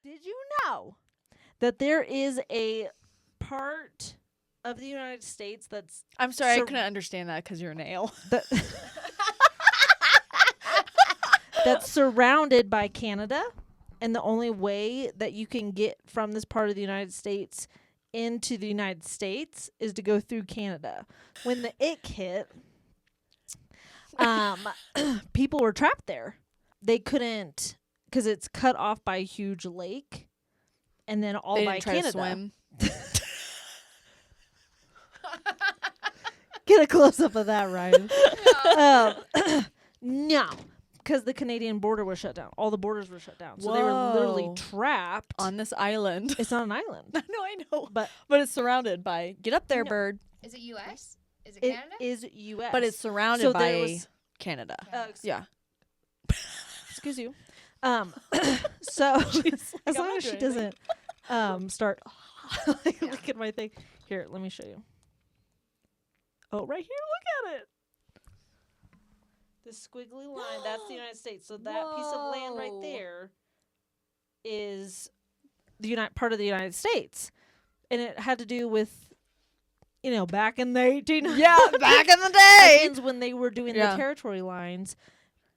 Did you know that there is a part of the United States that's I'm sorry, I couldn't understand that because you're an ale. that's surrounded by Canada, and the only way that you can get from this part of the United States into the United States is to go through Canada. When the ick hit, people were trapped there. They couldn't, because it's cut off by a huge lake, and then all They by didn't try Canada. to swim. Get a close up of that, Ryan. No, because the Canadian border was shut down. All the borders were shut down, so they were literally Whoa. trapped On this island. It's not an island, No, I know. but But it's surrounded by. Get up there, No. bird. Is it U.S.? Is it it Canada? is U.S. But it's surrounded So by there was- Canada. Excuse Yeah. excuse you. So She's like, as I'm long not as she doing anything. doesn't start like, look at my thing. Here, let me show you. Oh, right here, look at it. This squiggly line, that's the United States. So that piece of land right Whoa. there is the part of the United States. And it had to do with, back in the 1800s. Yeah, back in the day. When they were doing the territory lines,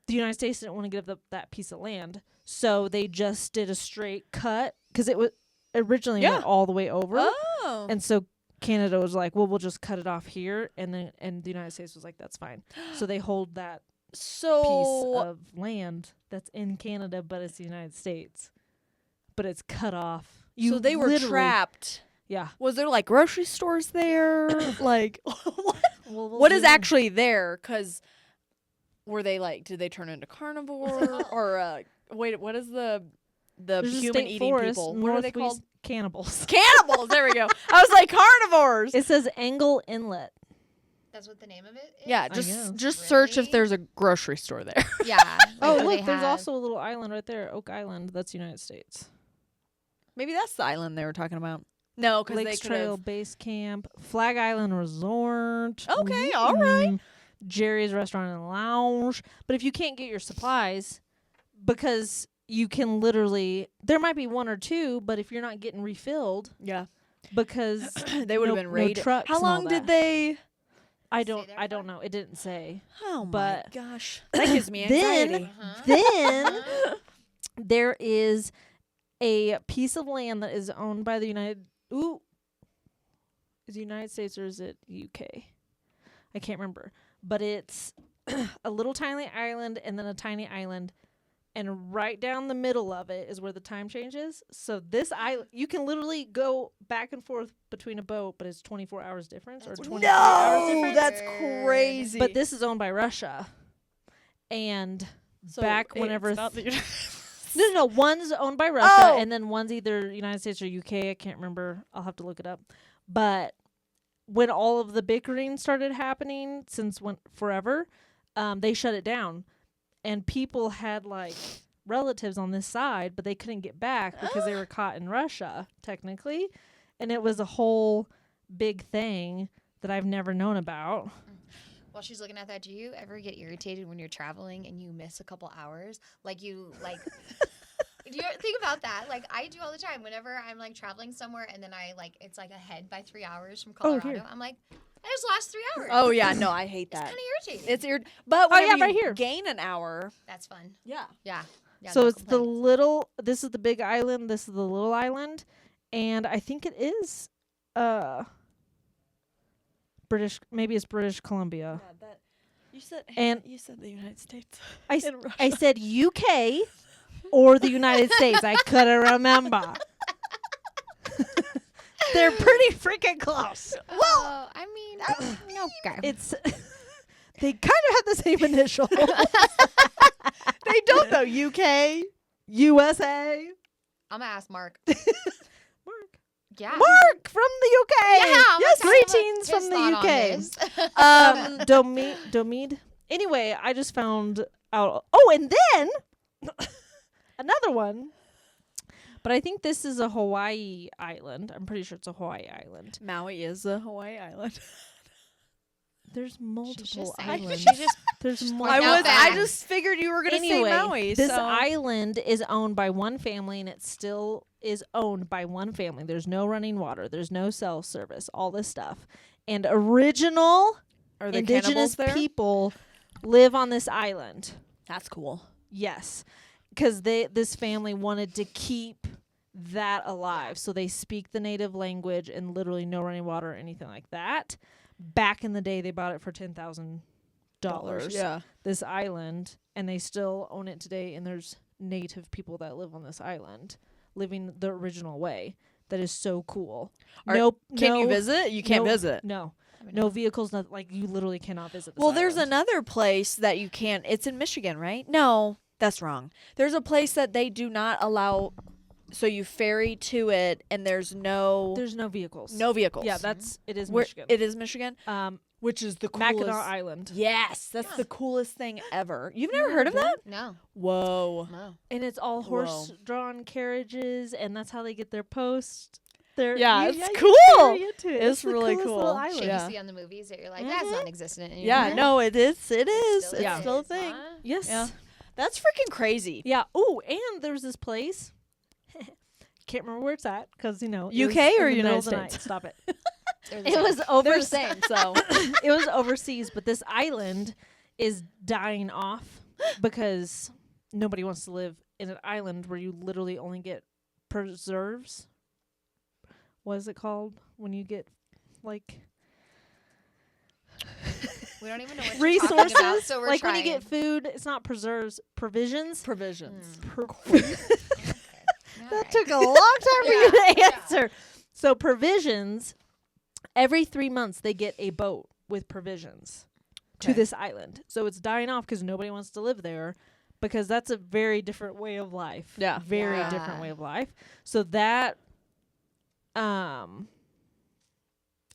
the United States didn't want to give up that piece of land. So they just did a straight cut because it was originally went all the way over. Oh. And so Canada was like, well, we'll just cut it off here. And the United States was like, that's fine. So they hold that piece of land that's in Canada, but it's the United States. But it's cut off. So they were trapped. Yeah. Was there like grocery stores there? Like, We'll what is zoom in. actually there? Because were they like, did they turn into carnivore or wait? What is the There's a human state eating forest, people? What are they northwest called? Cannibals. Cannibals. There we go. I was like carnivores. It says Angle Inlet. That's what the name of it is? Yeah, guess. just search if Really? there's a grocery store there. Yeah. Oh, Like, do look, they there's have- also a little island right there, Oak Island. That's United States. Maybe that's the island they were talking about. No, because they Lakes could Trail have. Base Camp, Flag Island Resort. Okay, all right. Jerry's Restaurant and Lounge. But if you can't get your supplies, because you can literally, there might be one or two, but if you're not getting refilled, Yeah, because they would have no- been no raided. trucks How and all long did that. they? I Stay don't there I for? don't know. It didn't say. Oh But my gosh, that gives me then- anxiety. Then there is a piece of land that is owned by the is it United States or is it UK? I can't remember. But it's a little tiny island and then a tiny island. And right down the middle of it is where the time changes. So this island, you can literally go back and forth between a boat, but it's 24 hours difference or That's 23 hours No, difference. that's Weird. crazy. But this is owned by Russia. And So back it's whenever not the no, one's owned by Russia, Oh. and then one's either United States or UK. I can't remember. I'll have to look it up. But when all of the bickering started happening since forever, they shut it down, and people had like relatives on this side, but they couldn't get back because they were caught in Russia technically, and it was a whole big thing that I've never known about. While she's looking at that, do you ever get irritated when you're traveling and you miss a couple hours? Do you think about that? Like I do all the time whenever I'm like traveling somewhere and then it's like ahead by 3 hours from Colorado. here. I'm like, I just lost 3 hours. Oh yeah, no, I hate It's that. kind of irritating. It's weird. But Oh, yeah, whenever right you here. gain an hour. That's fun. Yeah. Yeah. So no it's the complaints. this is the big island, this is the little island, and I think it is maybe it's British Columbia. You said And- you said the United States. I in Russia. I said UK or the United States. I couldn't remember. They're pretty freaking close. Well, I mean, okay. It's they kind of have the same initial. They don't though. UK. USA. I'm gonna ask Mark. Mark. Yeah. Mark from the UK. Yeah, I'm Yes, gonna ask him greetings his from the thought on UK. this. Domede. Anyway, I just found out. Oh, and then another one. But I think this is a Hawaii island. I'm pretty sure it's a Hawaii island. Maui is a Hawaii island. There's multiple just saying. islands. She's just There's pointing multiple. out I facts. just figured you were gonna Anyway, say Maui. this so. island is owned by one family, and it still is owned by one family. There's no running water. There's no cell service. All this stuff. And original Are there indigenous cannibals there? people live on this island. That's cool. Yes, because this family wanted to keep that alive, so they speak the native language and literally no running water or anything like that. Back in the day, they bought it for $10,000. Yeah. This island, and they still own it today. And there's native people that live on this island, living the original way. That is so cool. Can you visit? You can't no- visit. No, I mean, no vehicles. Not like you literally cannot visit. This Well, there's island. another place that you can't. It's in Michigan, right? No, that's wrong. There's a place that they do not allow. So you ferry to it, and there's no vehicles. no vehicles. Yeah, it is Where- Michigan. It is Michigan, which is the coolest. Mackinac Island. Yes, that's the coolest thing ever. You've never heard of that? No. Whoa. No. And it's all Whoa. horse-drawn carriages, and that's how they get their post. Their Yeah, you it's can cool. ferry into it. It's the really coolest cool. little Shit island. Yeah. you see on the movies that you're like, that's non-existent anymore. Yeah, no, it is. It is. Still It's is, still a thing. huh? Yes. Yeah. That's freaking crazy. Yeah. Oh, and there was this place. Can't remember where it's at because it was UK or in the middle United of the night. States? Stop it. They're the It same. was They're over. the same, so. It was overseas, but this island is dying off because nobody wants to live in an island where you literally only get preserves. What is it called when you get like We don't even know what you're talking resources? about, so we're like trying. when you get food, it's not preserves, provisions. Provisions. That took a long time for you to Yeah. answer. So provisions, every 3 months they get a boat with provisions to Okay. this island. So it's dying off because nobody wants to live there because that's a very different way of life. Yeah. Very Yeah. different way of life. So that I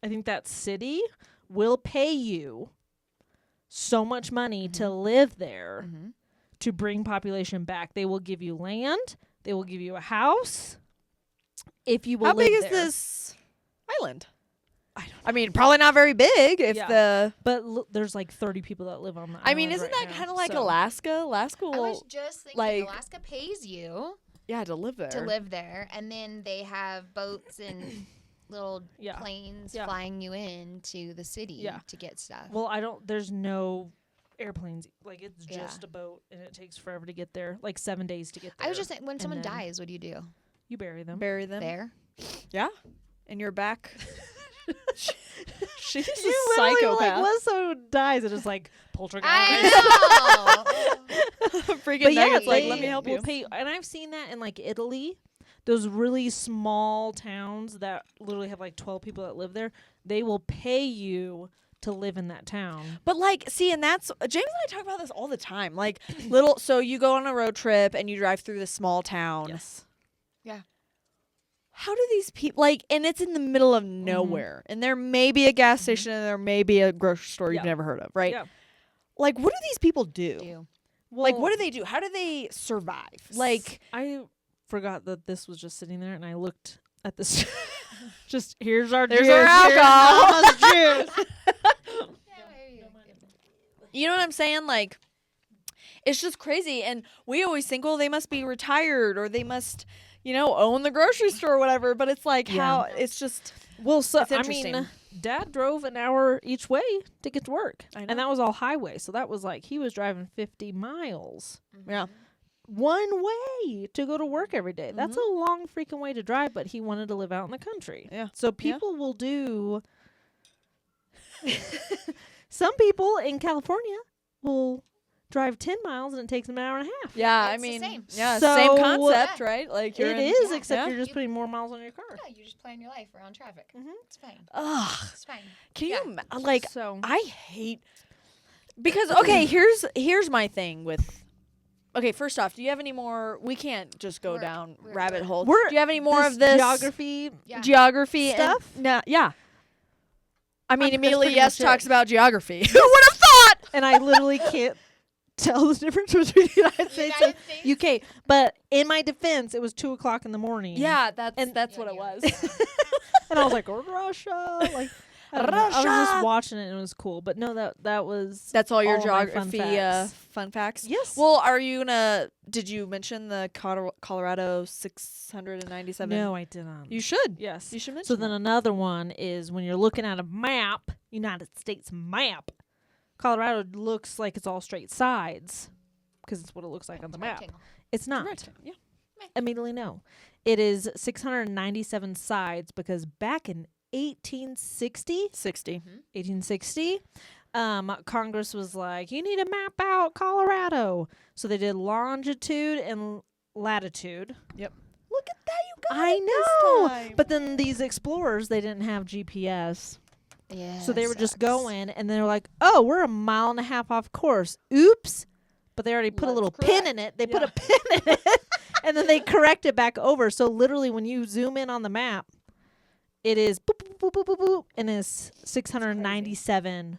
think that city will pay you so much money to live there Mhm. to bring population back. They will give you land. They will give you a house if you will How live big is there. this island? I don't I mean, probably not very big. If Yeah. the, But there's like 30 people that live on the I mean, island isn't right that now, kind of like so- Alaska? Alaska I was will, just thinking like- Alaska pays you yeah, to live there. to live there, and then they have boats and little Yeah. planes Yeah. flying you in to the city Yeah. to get stuff. Well, there's no airplanes. Like, it's Yeah. just a boat, and it takes forever to get there. Like 7 days to get there. I was just saying, when and someone then- dies, what do you do? You bury them. Bury them. There? Yeah. In your back. She's a You literally, psychopath. like, once someone dies, it is like poltergeist. I know. Freaking But yeah, nuggets, like, they let me help will you. pay, and I've seen that in like Italy, those really small towns that literally have like 12 people that live there. They will pay you to live in that town. But like, see, and that's James and I talk about this all the time. Like, little, so you go on a road trip and you drive through this small town. Yes. How do these people like? And it's in the middle of nowhere, and there may be a gas station, and there may be a grocery store you've Yeah. never heard of, right? Yeah. Like, what do these people do? Do. Like, what Well, do they do? How do they survive? Like, I forgot that this was just sitting there, and I looked at this. Just here's our There's juice. our alcohol. Here's Mama's juice. you know what I'm saying? Like, it's just crazy, and we always think, well, they must be retired or they must, own the grocery store or whatever. But it's like Yeah. how it's just. Well, so It's I interesting. mean, Dad drove an hour each way to get to work, I know. and that was all highway. So that was like he was driving 50 miles Yeah. one way to go to work every day. That's a long freaking way to drive, but he wanted to live out in the country. Yeah. So people will do. Some people in California will drive 10 miles and it takes them an hour and a half. Yeah, It's I the mean, same. yeah, So- same concept, Yeah. right? Like, It you're in, is, yeah. except Yeah. you're just putting more miles on your car. Yeah, you just plan your life around traffic. Mhm. It's fine. Ugh. It's fine. Can Yeah. you like? So I hate because okay, here's my thing with. Okay, first off, do you have any more? We can't just go We're- down we're- rabbit hole. Do We're- you have any more this of this geography. Yeah. geography stuff? No, yeah. I mean, That's immediately, pretty yes, much talks it. about geography. Who would have thought? And I literally can't tell the difference between the United States and UK. But in my defense, it was 2:00 in the morning. Yeah, that's And- what it was. And I was like, Russia. Like, I don't know. I was Russia. just watching it and it was cool. But no, that was That's all your all of my geography fun facts? Yes. Well, are you gonna? Did you mention the Colorado 697? no, I didn't. You should. yes. You should mention. So then that. another one is when you're looking at a map, United States map, Colorado looks like it's all straight sides because it's what it looks like on the map. Rectangle. It's not. Correct. Yeah. Immediately no. It is 697 sides because back in 1860, 60. Congress was like, you need to map out Colorado. So they did longitude and latitude. Yep. Look at that, you guys. I know. But then these explorers, they didn't have GPS. Yeah. So they were just sucks. going and they were like, oh, we're a mile and a half off course. Oops. But they already put a Let's little correct. pin in it. They put Yeah. a pin in it. And then they correct it back over. So literally when you zoom in on the map, it is boop, boop, boop, boop, boop, boop, and it's 697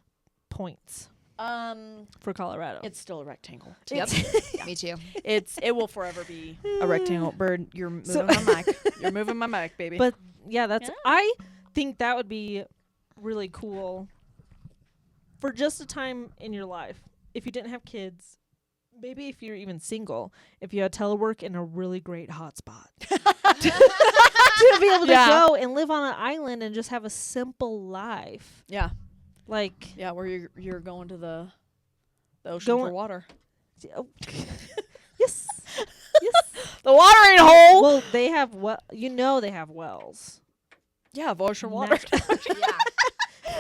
points for Colorado. It's still a rectangle. Yep. Me too. It will forever be a rectangle. Bird, you're moving So- my mic. You're moving my mic, baby. But yeah, that's Yeah. I think that would be really cool for just a time in your life. If you didn't have kids, maybe if you're even single, if you had telework in a really great hotspot. To be able to Yeah. go and live on an island and just have a simple life. yeah, Like yeah, where you're going to the ocean Going- for water. oh, yes. Yes. The watering hole. Well, they have they have wells. Yeah, of ocean water. Yeah.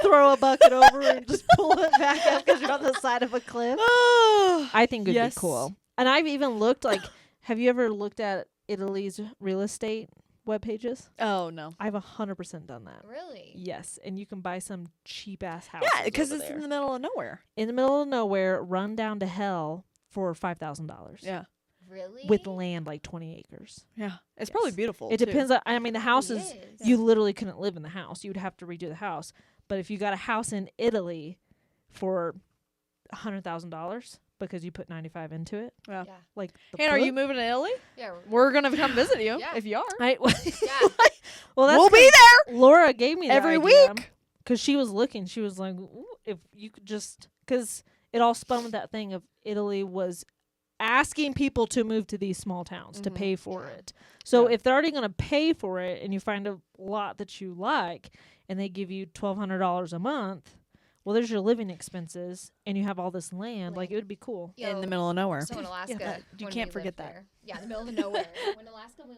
Throw a bucket over and just pull it back up because you're on the side of a cliff. I think it'd Yes. be cool. And I've even looked have you ever looked at Italy's real estate web pages? Oh no. I've 100% done that. Really? Yes, and you can buy some cheap ass houses. Yeah, because over it's there. in the middle of nowhere. in the middle of nowhere, run down to hell for $5,000. Yeah, Really? With land like 20 acres. yeah. It's Yes. probably beautiful. It too. depends. I mean, the house is Yes. you literally couldn't live in the house. You would have to redo the house. But if you got a house in Italy for $100,000 because you put 95 into it, Yeah. Yeah. like the Hannah, are you flip- moving to Italy? Yeah. We're gonna come visit you Yeah. if you are. I, Yeah. well, that's We'll be there Laura gave me that every idea week. because she was looking. She was like, "Ooh, if you could just because it all spun with that thing of Italy was asking people to move to these small towns to Mhm. pay for Yeah. it. So Yeah. if they're already going to pay for it and you find a lot that you like and they give you $1,200 a month, well, there's your living expenses and you have all this land. Like, it would be cool. Yo, in the middle of nowhere. So in Alaska, you when can't we forget lived that. there- Yeah, in the middle of nowhere. when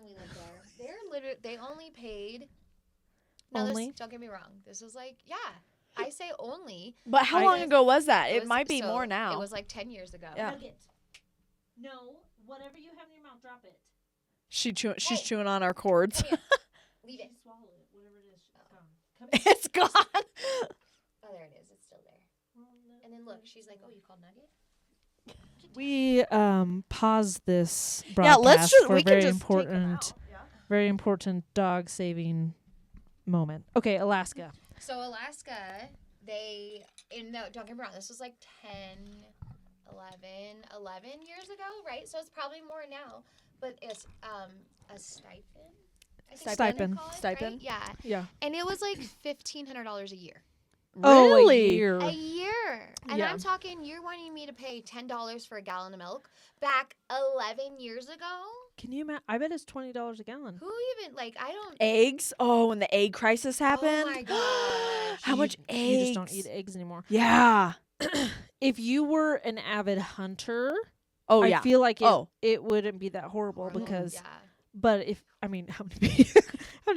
we lived there, they only paid. No, Only? don't get me wrong. This is like, yeah, I say only. But how I- long ago was that? It was- might be so more now. It was like 10 years ago. Yeah. No, whatever you have in your mouth, drop it. She's Hey. chewing on our cords. Come here. Leave it. Swallow it, whatever it is. Come It's gone. Oh, there it is. It's still there. And then look, she's like, "Oh, you called Nugget?" We pause this Yeah, broadcast let's just for a we very can just take them important, out. Yeah. very important dog saving moment. Okay, Alaska. So Alaska, don't get me wrong, this was like 10, 11 years ago, right? So it's probably more now. But it's a stipend. I think Stipend. they call it, Stipend. right? Yeah. Yeah. And it was like $1,500 a year. Oh, Really? a year. A year. And Yeah. I'm talking, you're wanting me to pay $10 for a gallon of milk back 11 years ago? Can you imagine? I bet it's $20 a gallon. Who even, like, I don't. Eggs. Oh, when the egg crisis happened. Oh my gosh. How much eggs? You just don't eat eggs anymore. Yeah. If you were an avid hunter, Oh I yeah. feel like Oh. it wouldn't be that horrible Horrible. because. Yeah. But how many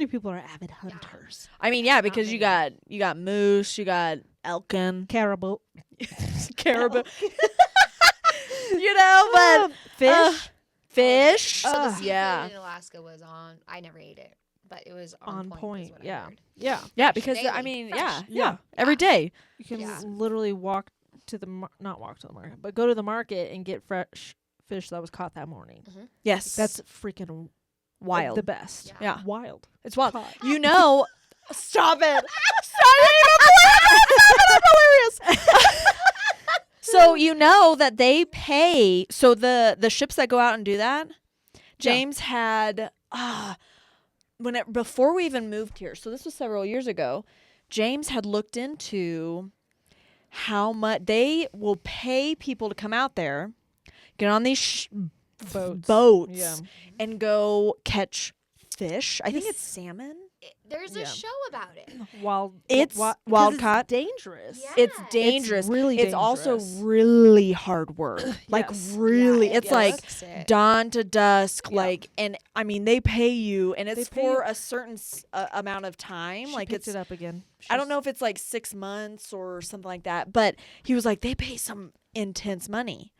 people are avid hunters? I mean, yeah, Not because you many. got moose, you got elkin, Caribou. caribou. You know, but Fish. fish. So the Ugh. seafood Yeah. in Alaska was on. I never ate it, but it was On on, point, is what I yeah. heard. Yeah. Yeah, because I daily, mean, fresh. yeah, Yeah. every day. You can Yeah. literally walk to the not walk to the market, but go to the market and get fresh fish that was caught that morning. Yes, That's freaking wild. the best. Yeah. Yeah. Wild. It's wild. Caught. You know, stop it. Stop hilarious. So you know that they pay. So the ships that go out and do that, James had before we even moved here. So this was several years ago. James had looked into how much they will pay people to come out there, get on these boats Yeah. and go catch fish. I think it's salmon. There's a Yeah. show about it. It's wild caught. Dangerous. Yeah. It's dangerous. It's really It's also dangerous. really hard work. Like Yes. really, Yeah, it's it like looks it. dawn to dusk. Yeah. Like, and I mean, they pay you, and it's They pay for you- a certain amount of time. She Like picked it's, it up again. I don't know if it's like 6 months or something like that. But he was like, they pay some intense money.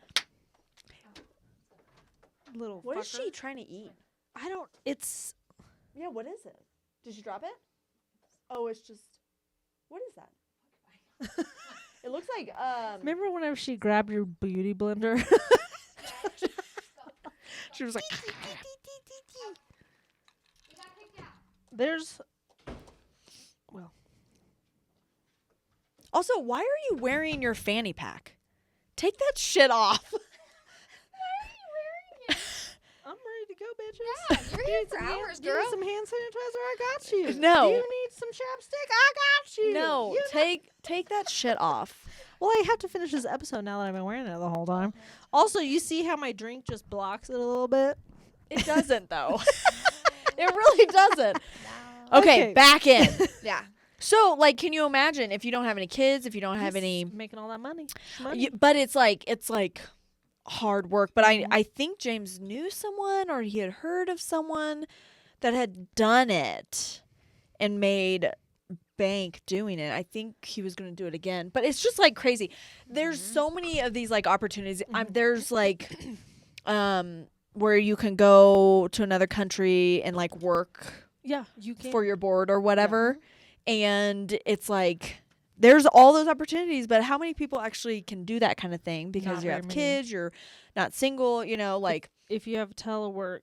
Little. What is fucker. she trying to eat? I don't. It's. Yeah, what is it? Did you drop it? Oh, it's just. What is that? It looks like Remember whenever she grabbed your beauty blender? she was like There's. Also, why are you wearing your fanny pack? Take that shit off. I'm ready to go, bitches. Yeah, you're here for hours, Give girl. me some hand sanitizer. I got you. No. Do you need some chapstick? I got you. No, You take that shit off. Well, I have to finish this episode now that I've been wearing it the whole time. Also, you see how my drink just blocks it a little bit? It doesn't though. It really doesn't. No. Okay, back in. Yeah. So, like, can you imagine if you don't have any kids, if you don't have He's any, making all that money. Money. but it's like hard work. But I think James knew someone, or he had heard of someone that had done it and made bank doing it. I think he was going to do it again. But it's just like crazy. There's so many of these like opportunities. There's like where you can go to another country and like work Yeah, you can. for your board or whatever. And it's like there's all those opportunities, but how many people actually can do that kind of thing because Not you very have many. kids, you're not single, you know, like If you have telework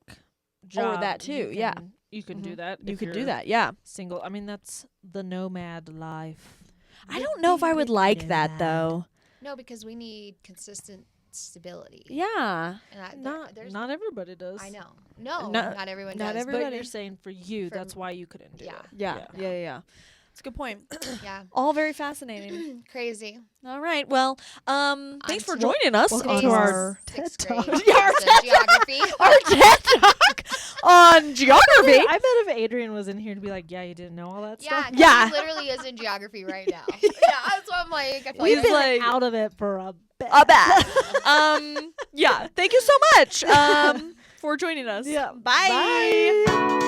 job, that too, yeah. You can do that. you if could do you're that. Yeah. Single. I mean, that's the nomad life. I don't know if I would like that though. No, because we need consistent stability. Yeah. And Not everybody does. I know. No, Not- not everyone not does. everybody. But you're saying for you, For- that's why you couldn't do Yeah. it. Yeah. It's a good point. Yeah. All very fascinating. Crazy. All right. Well, thanks for Until- joining us Welcome on to our our Sixth TED grade. Talk. Yeah, our episode, geography. our TED Talk on geography. I bet if Adrian was in here to be like, yeah, you didn't know all that Yeah, stuff. 'cause Yeah. he literally is in geography right now. Yeah, that's what I'm like. I feel We've like been like- out of it for a bit. A bet. Yeah. Thank you so much for joining us. Yeah. Bye. Bye.